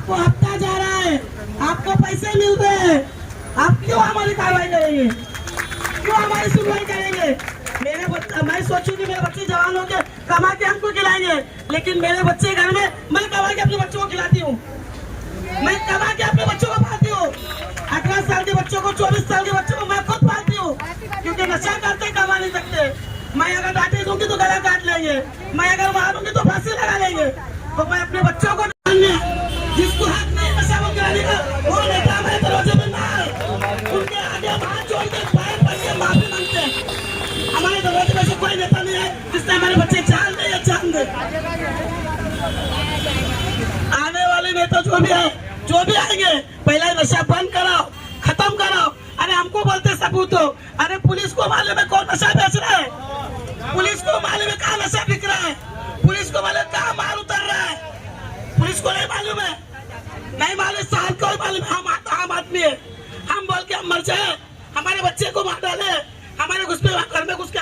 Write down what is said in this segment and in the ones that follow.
आपको हफ्ता जा रहा है, आपको पैसे मिल रहे हैं, आप क्यों हमारी कार्रवाई करेंगे, क्यों हमारी सुनवाई करेंगे? मैं सोचूं कि मेरे बच्चे जवान होंगे, कमा के हमको खिलाएंगे, लेकिन मेरे बच्चे घर में मैं कमा के अपने बच्चों को खिलाती हूँ, मैं कमा के अपने बच्चों को पालती हूँ। 18 साल के बच्चों को, 24 साल के बच्चों को मैं खुद पालती हूँ, क्योंकि नशा करते कमा नहीं सकते। मैं अगर डांटे दूंगी तो गला काट लेंगे, मैं अगर मारूंगी तो फांसी लगा लेंगे। तो मैं अपने बच्चों को जिसको हाथ नहीं नशा को गिराने का, वो नेता हमारे दरवाजे में ना आए, उनके आगे हम हाथ जोड़ के पैर पड़ के माफी मांगते हैं। हमारे दरवाजे में से कोई नेता नहीं है जिसने हमारे बच्चे जान दे या जान दे। आने वाले नेता जो भी है, जो भी आएंगे, पहले नशा बंद कराओ, खत्म कराओ। अरे हमको बोलते सबूत हो, अरे पुलिस को मालूम है कौन नशा बेच रहा है, पुलिस को मालूम है कहाँ नशा बिक रहा है, पुलिस को मालूम कहाँ माल उतर रहा है, पुलिस को नहीं मालूम है, नहीं मालूम, साहब को मालूम है। हम आम आदमी है, हम बोल के हम मर जाए, हमारे बच्चे को मार डाले, हमारे घुस पे घर में घुस के।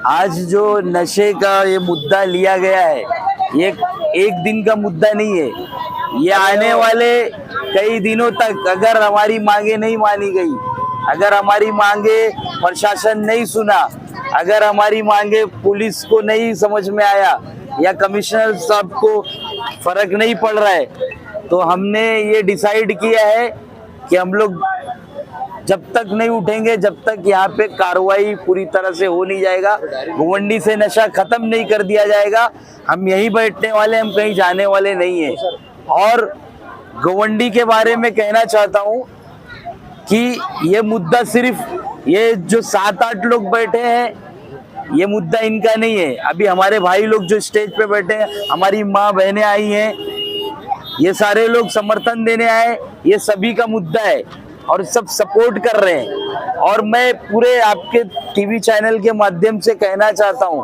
आज जो नशे का ये मुद्दा लिया गया है, ये एक दिन का मुद्दा नहीं है, ये आने वाले कई दिनों तक अगर हमारी मांगे नहीं मानी गई, अगर हमारी मांगे प्रशासन नहीं सुना, अगर हमारी मांगे पुलिस को नहीं समझ में आया या कमिश्नर साहब को फर्क नहीं पड़ रहा है, तो हमने ये डिसाइड किया है कि हम लोग जब तक नहीं उठेंगे, जब तक यहाँ पे कार्रवाई पूरी तरह से हो नहीं जाएगा, गोवंडी से नशा खत्म नहीं कर दिया जाएगा, हम यहीं बैठने वाले, हम कहीं जाने वाले नहीं हैं। और गोवंडी के बारे में कहना चाहता हूँ कि ये मुद्दा सिर्फ ये जो 7-8 लोग बैठे हैं, ये मुद्दा इनका नहीं है। अभी हमारे भाई लोग जो स्टेज पे बैठे हैं, हमारी माँ बहनें आई हैं, ये सारे लोग समर्थन देने आए, ये सभी का मुद्दा है और सब सपोर्ट कर रहे हैं। और मैं पूरे आपके टीवी चैनल के माध्यम से कहना चाहता हूं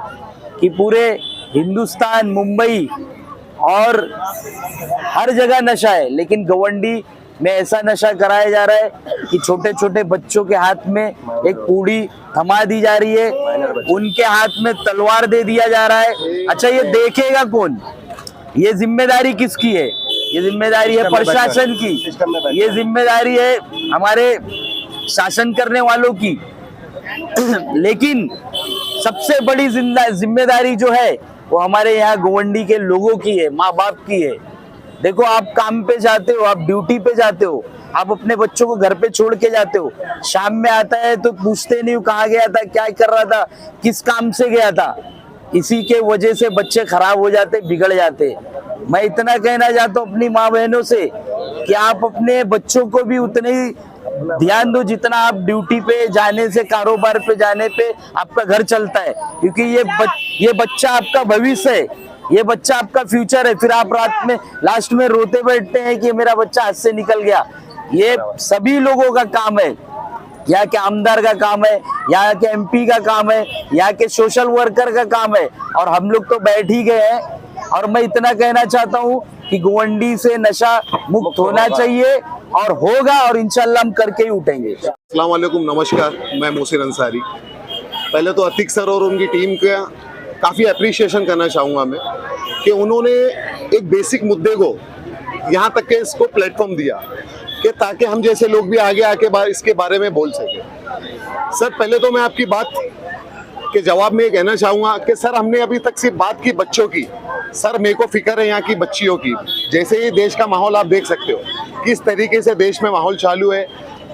कि पूरे हिंदुस्तान, मुंबई और हर जगह नशा है, लेकिन गोवंडी में ऐसा नशा कराया जा रहा है कि छोटे छोटे बच्चों के हाथ में एक पूड़ी थमा दी जा रही है, उनके हाथ में तलवार दे दिया जा रहा है। अच्छा, ये देखेगा कौन? ये जिम्मेदारी किसकी है? ये जिम्मेदारी है प्रशासन की, ये जिम्मेदारी है हमारे शासन करने वालों की। लेकिन सबसे बड़ी जिम्मेदारी जो है वो हमारे यहाँ गोवंडी के लोगों की है, माँ बाप की है। देखो, आप काम पे जाते हो, आप ड्यूटी पे जाते हो, आप अपने बच्चों को घर पे छोड़ के जाते हो, शाम में आता है तो पूछते नहीं कहाँ गया था, क्या कर रहा था, किस काम से गया था। इसी के वजह से बच्चे खराब हो जाते, बिगड़ जाते। मैं इतना कहना चाहता हूँ अपनी माँ बहनों से कि आप अपने बच्चों को भी उतने ही ध्यान दो जितना आप ड्यूटी पे जाने से, कारोबार पे जाने पे आपका घर चलता है, क्योंकि ये बच्चा आपका भविष्य है, ये बच्चा आपका फ्यूचर है। फिर आप रात में लास्ट में रोते बैठते हैं कि मेरा बच्चा हाथ से निकल गया। ये सभी लोगों का काम है, यहाँ के आमदार का काम है, यहाँ के एमपी का काम है, यहाँ के सोशल वर्कर का काम है, और हम लोग तो बैठ ही गए हैं। और मैं इतना कहना चाहता हूँ कि गोवंडी से नशा मुक्त होना चाहिए और होगा, और इंशाल्लाह हम करके ही उठेंगे। अस्सलाम वालेकुम, नमस्कार, मैं मोहसिन अंसारी। पहले तो अतीक सर और उनकी टीम का काफ़ी अप्रिशिएशन करना चाहूँगा मैं कि उन्होंने एक बेसिक मुद्दे को यहाँ तक के इसको प्लेटफॉर्म दिया कि ताकि हम जैसे लोग भी आगे आके इसके बारे में बोल सकें। सर, पहले तो मैं आपकी बात के जवाब में ये कहना चाहूँगा कि सर, हमने अभी तक सिर्फ बात की बच्चों की। सर, मेरे को फिक्र है यहाँ की बच्चियों की। जैसे ही देश का माहौल आप देख सकते हो, किस तरीके से देश में माहौल चालू है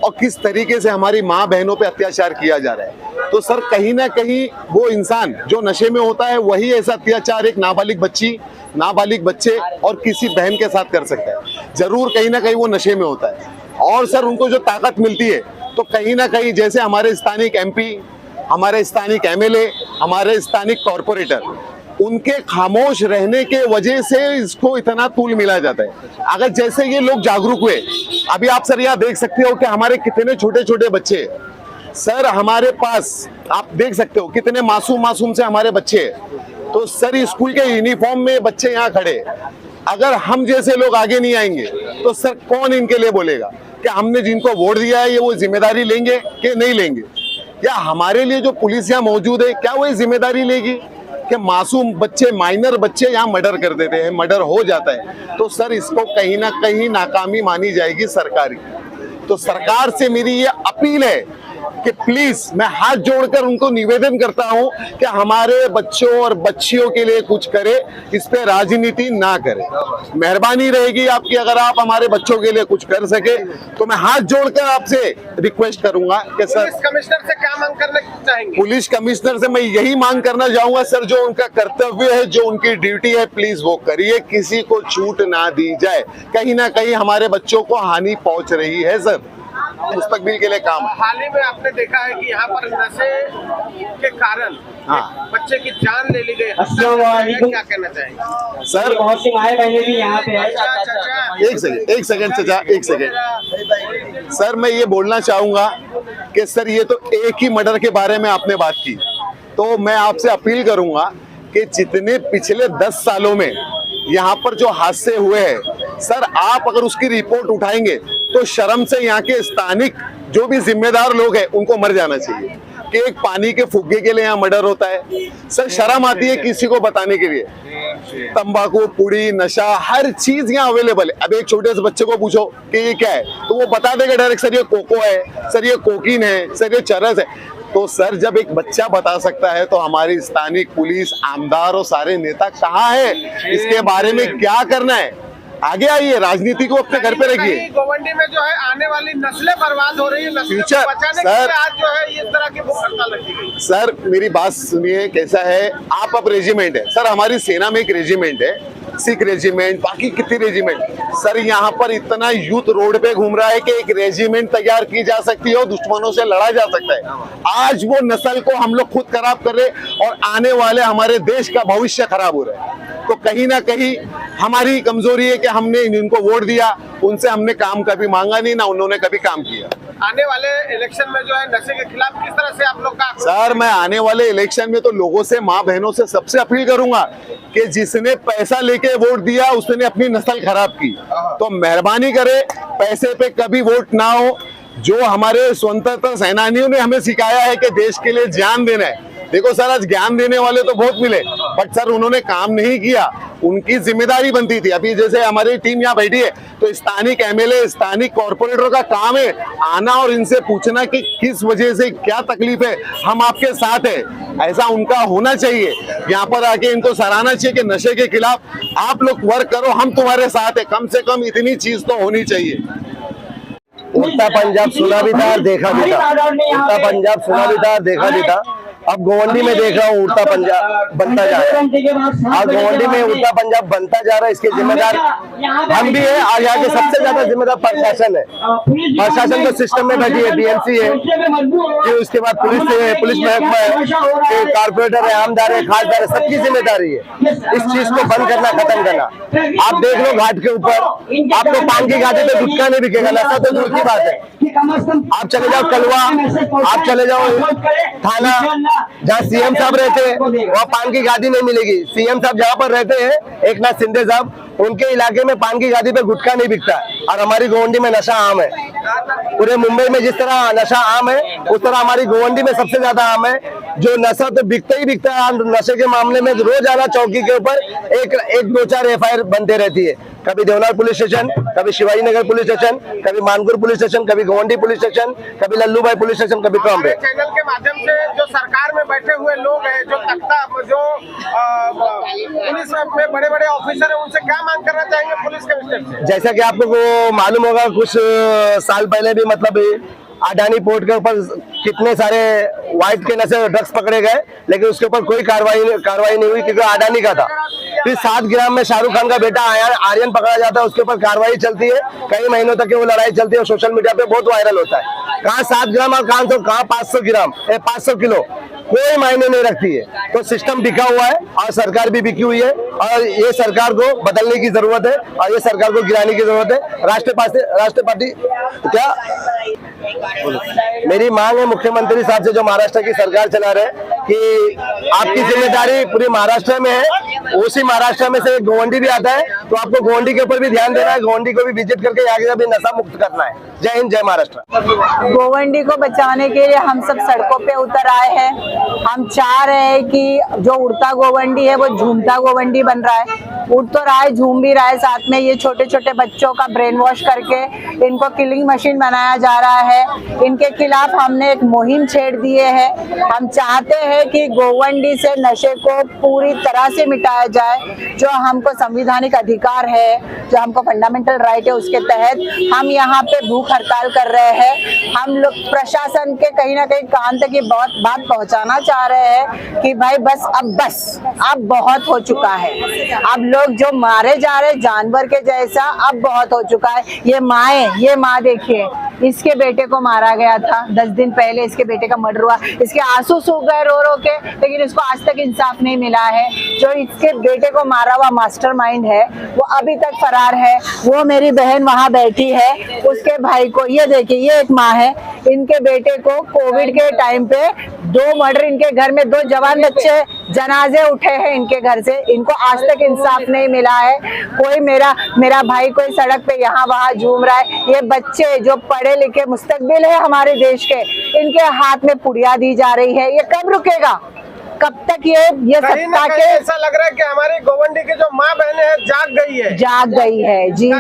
और किस तरीके से हमारी माँ बहनों पे अत्याचार किया जा रहा है। तो सर, कहीं ना कहीं वो इंसान जो नशे में होता है वही ऐसा अत्याचार एक नाबालिग बच्ची, नाबालिग बच्चे और किसी बहन के साथ कर सकता है। जरूर कहीं ना कहीं वो नशे में होता है। और सर, उनको जो ताकत मिलती है तो कहीं ना कहीं जैसे हमारे स्थानिक एमपी, हमारे स्थानिक एमएलए, हमारे स्थानिक कॉरपोरेटर, उनके खामोश रहने के वजह से इसको इतना तूल मिला जाता है। अगर जैसे ये लोग जागरूक हुए, अभी आप सर यहाँ देख सकते हो कि हमारे कितने छोटे छोटे बच्चे सर हमारे पास आप देख सकते हो कितने मासूम मासूम से हमारे बच्चे हैं। तो सर स्कूल के यूनिफॉर्म में बच्चे यहाँ खड़े हैं। अगर हम जैसे लोग आगे नहीं आएंगे तो सर कौन इनके लिए बोलेगा कि हमने जिनको वोट दिया है ये वो जिम्मेदारी लेंगे कि नहीं लेंगे? या हमारे लिए जो पुलिस यहाँ मौजूद है क्या वो ये जिम्मेदारी लेगी कि मासूम बच्चे, माइनर बच्चे यहाँ मर्डर कर देते हैं, मर्डर हो जाता है? तो सर इसको कहीं ना कहीं नाकामी मानी जाएगी सरकार की। तो सरकार से मेरी ये अपील है कि प्लीज मैं हाथ जोड़कर उनको निवेदन करता हूं कि हमारे बच्चों और बच्चियों के लिए कुछ करे, इस पे राजनीति ना करे। मेहरबानी रहेगी आपकी अगर आप हमारे बच्चों के लिए कुछ कर सके तो मैं हाथ जोड़कर आपसे रिक्वेस्ट करूंगा कि सर पुलिस कमिश्नर से क्या मांग करना चाहेंगे? पुलिस कमिश्नर से मैं यही मांग करना चाहूंगा सर, जो उनका कर्तव्य है, जो उनकी ड्यूटी है, प्लीज वो करिए, किसी को छूट ना दी जाए। कहीं ना कहीं हमारे बच्चों को हानि पहुंच रही है सर, मुस्तकबिल के लिए काम है। हाल ही में आपने देखा है कि यहाँ पर नशे के कारण एक बच्चे की जान ले ली गई। क्या कहना चाहेंगे सर बहुत सी माए बहने भी यहाँ पे है। एक सेकंड चाचा, एक सेकंड सर, मैं ये बोलना चाहूंगा कि सर ये तो एक ही मर्डर के बारे में आपने बात की, तो मैं आपसे अपील करूंगा कि जितने पिछले 10 सालों में यहाँ पर जो हादसे हुए हैं सर, आप अगर उसकी रिपोर्ट उठाएंगे तो शर्म से यहाँ के स्थानिक जो भी जिम्मेदार लोग हैं उनको मर जाना चाहिए कि एक पानी के फुग्गे के लिए यहाँ मर्डर होता है। सर शर्म आती है किसी को बताने के लिए। तंबाकू, पुड़ी, नशा, हर चीज यहाँ अवेलेबल है। अब एक छोटे से बच्चे को पूछो कि ये क्या है तो वो बता देगा डायरेक्ट, सर ये कोको है, सर ये कोकीन है, सर ये चरस है। तो सर जब एक बच्चा बता सकता है तो हमारी स्थानिक पुलिस, आमदार और सारे नेता कहाँ है? इसके बारे में क्या करना है? आगे आइए, राजनीति को अपने घर पे रखिए। गोवंडी में जो है आने वाली नस्लें बर्बाद हो रही है, नस्लें फ्यूचर बचाने के सर, लिए आज जो है इस तरह की भूख हड़ताल रखी गई। सर मेरी बात सुनिए, कैसा है, आप अब रेजिमेंट है सर, हमारी सेना में एक रेजिमेंट है, सिख रेजिमेंट, बाकी कितनी रेजिमेंट सर, यहाँ पर इतना यूथ रोड पे घूम रहा है कि एक रेजिमेंट तैयार की जा सकती है और दुश्मनों से लड़ा जा सकता है। आज वो नस्ल को हम लोग खुद खराब कर रहे और आने वाले हमारे देश का भविष्य खराब हो रहा है। तो कहीं ना कहीं हमारी कमजोरी है कि हमने इनको वोट दिया, उनसे हमने काम कभी मांगा नहीं, ना उन्होंने कभी काम किया। आने वाले इलेक्शन में जो है नशे के खिलाफ किस तरह से आप लोग का? सर मैं आने वाले इलेक्शन में तो लोगों से, माँ बहनों से सबसे अपील करूंगा कि जिसने पैसा लेके वोट दिया उसने अपनी नस्ल खराब की, तो मेहरबानी करे पैसे पे कभी वोट ना हो। जो हमारे स्वतंत्रता सेनानियों ने हमें सिखाया है कि देश के लिए जान देना है। देखो सर आज ज्ञान देने वाले तो बहुत मिले, बट सर उन्होंने काम नहीं किया, उनकी जिम्मेदारी बनती थी। अभी जैसे हमारी टीम यहाँ बैठी है तो स्थानिक एमएलए, स्थानिक कॉर्पोरेटर का काम है आना और इनसे पूछना कि किस वजह से क्या तकलीफ है, हम आपके साथ है, ऐसा उनका होना चाहिए। यहाँ पर आके इनको सराहना चाहिए कि नशे के खिलाफ आप लोग वर्क करो, हम तुम्हारे साथ है, कम से कम इतनी चीज तो होनी चाहिए। उड़ता पंजाब सुना भी था, देखा भी था, उड़ता पंजाब सुना भी था, देखा भी था। अब गोवंडी में देख रहा हूँ उड़ता पंजाब बनता जा रहा है। आज गोवंडी में उड़ता पंजाब बनता जा रहा है, इसके जिम्मेदार हम भी है और यहाँ के सबसे ज्यादा जिम्मेदार प्रशासन है। प्रशासन तो सिस्टम में बैठी है, बीएमसी है, फिर उसके बाद पुलिस है, पुलिस महकमा है, फिर कारपोरेटर है, आमदार है, खासदार है, सबकी जिम्मेदारी है इस चीज को बंद करना, खत्म करना। आप देख लो घाट के ऊपर आपको पान की गाड़ी पे गुटखा नहीं बिकेगा, नशा तो दूर की बात है। आप चले जाओ कलवा, आप चले जाओ थाना जहाँ सीएम साहब रहते हैं वहाँ पान की गाड़ी नहीं मिलेगी। सीएम साहब जहाँ पर रहते हैं एक नाथ शिंदे साहब, उनके इलाके में पान की गाड़ी पे गुटखा नहीं बिकता और हमारी गोवंडी में नशा आम है। पूरे मुंबई में जिस तरह नशा आम है उस तरह हमारी गोवंडी में सबसे ज्यादा आम है। जो नशा तो बिकता ही बिकता है। नशे के मामले में रोजाना चौकी के ऊपर एक दो चार एफआईआर बनते रहती है, कभी देवनार पुलिस स्टेशन, कभी शिवाजी नगर पुलिस स्टेशन, कभी मानपुर पुलिस स्टेशन, कभी गोवंडी पुलिस स्टेशन, कभी लल्लूभाई पुलिस स्टेशन, कभी ट्रॉम्बे। चैनल के माध्यम से जो सरकार में बैठे हुए लोग हैं, जो तख्ता, जो पुलिस में बड़े बड़े ऑफिसर हैं, उनसे क्या मांग करना चाहेंगे पुलिस कमिश्नर से? जैसा कि आपको मालूम होगा कुछ साल पहले भी मतलब अडानी पोर्ट के ऊपर कितने सारे व्हाइट के नशे ड्रग्स पकड़े गए, लेकिन उसके ऊपर कोई कार्रवाई नहीं हुई क्योंकि अडानी का था। फिर 7 ग्राम में शाहरुख खान का बेटा आर्यन पकड़ा जाता है, उसके ऊपर कार्रवाई चलती है, कई महीनों तक वो लड़ाई चलती है और सोशल मीडिया पे बहुत वायरल होता है। कहाँ 7 ग्राम और कहाँ 500 ग्राम 500 किलो कोई मायने नहीं रखती है। तो सिस्टम बिका हुआ है और सरकार भी बिकी हुई है और ये सरकार को बदलने की जरूरत है और ये सरकार को गिराने की जरूरत है। राष्ट्रपति क्या मेरी मांग है मुख्यमंत्री साहब से, जो महाराष्ट्र की सरकार चला रहे हैं, कि आपकी जिम्मेदारी पूरी महाराष्ट्र में है। उसी महाराष्ट्र में से एक गोवंडी भी आता है, तो आपको गोवंडी के ऊपर भी ध्यान देना है, गोवंडी को भी विजिट करके यहाँ का भी नशा मुक्त करना है। जय हिंद, जय महाराष्ट्र। गोवंडी को बचाने के लिए हम सब सड़कों पे उतर आए हैं। हम चाह रहे हैं कि जो उड़ता गोवंडी है वो झूमता गोवंडी बन रहा है, उड़ तो रहा है, झूम भी रहा है। साथ में ये छोटे छोटे बच्चों का ब्रेन वॉश करके इनको किलिंग मशीन बनाया जा रहा है। इनके खिलाफ हमने एक मुहिम छेड़ दिए है। हम चाहते हैं कि गोवंडी से नशे को पूरी तरह से मिटाया जाए। जो हमको संवैधानिक अधिकार है, जो हमको फंडामेंटल राइट है, उसके तहत हम यहाँ पे भूख हड़ताल कर रहे हैं। हम लोग प्रशासन के कहीं ना कहीं कान तक ये बात पहुँचाना चाह रहे हैं कि भाई बस अब बहुत हो चुका है। अब लोग जो मारे जा रहे जानवर के जैसा, अब बहुत हो चुका है। ये माँ देखिए, इसके बेटे को मारा गया था 10 दिन पहले, इसके बेटे का मर्डर हुआ, इसके आंसू सूख गए रो के, लेकिन इसको आज तक इंसाफ नहीं मिला है। जो इसके बेटे को मारा हुआ मास्टरमाइंड है वो अभी तक फरार है। वो मेरी बहन वहां बैठी है, उसके भाई को, ये देखिए, ये एक माँ है, इनके बेटे को कोविड के टाइम पे 2 मर्डर, इनके घर में 2 जवान बच्चे जनाजे उठे हैं इनके घर से, इनको आज तक इंसाफ नहीं मिला है। कोई मेरा भाई कोई सड़क पे यहाँ वहाँ झूम रहा है। ये बच्चे जो पढ़े लिखे मुस्तकबिल है हमारे देश के, इनके हाथ में पुड़िया दी जा रही है। ये कब रुकेगा? कब तक ये सत्ता के? ऐसा लग रहा है कि हमारी गोवंडी की जो माँ बहनें हैं जाग गई है जी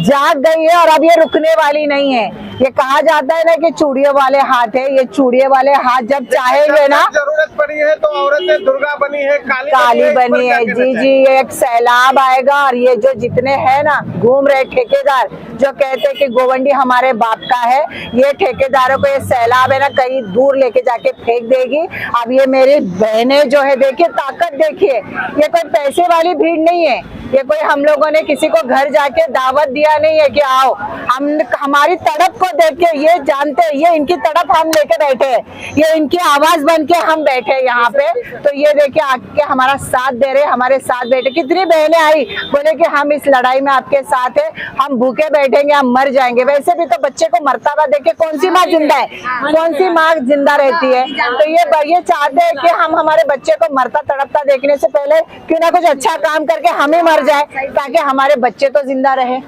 जाग गई है और अब ये रुकने वाली नहीं है। ये कहा जाता है ना कि चूड़ियों वाले हाथ है, ये चूड़ियों वाले हाथ जब चाहेंगे ना, जरूरत पड़ी है तो औरतें दुर्गा बनी है, काली बनी है। जी, एक सैलाब आएगा और ये जो जितने हैं ना घूम रहे ठेकेदार जो कहते हैं कि गोवंडी हमारे बाप का है, ये ठेकेदारों को ये सैलाब है ना कहीं दूर लेके जाके फेंक देगी। अब ये मेरी बहनें जो है, देखिए ताकत देखिए, ये कोई पैसे वाली भीड़ नहीं है। ये कोई हम लोगों ने किसी को घर जाके दावत दिया नहीं है कि आओ। हम हमारी तड़प को देख के ये जानते हैं, ये इनकी तड़प हम लेके बैठे हैं, ये इनकी आवाज बन के हम बैठे हैं यहाँ पे। तो ये देखिए आके हमारा साथ दे रहे, हमारे साथ बैठे। कितनी बहनें आई, बोले कि हम इस लड़ाई में आपके साथ है, हम भूखे बैठेंगे, हम मर जाएंगे। वैसे भी तो बच्चे को मरता हुआ देख के कौन सी माँ जिंदा है, कौन सी माँ जिंदा रहती है? तो ये चाहते हैं कि हम हमारे बच्चे को मरता तड़पता देखने से पहले क्यों ना कुछ अच्छा काम करके हमें मर जाए, ताकि हमारे बच्चे तो जिंदा रहे।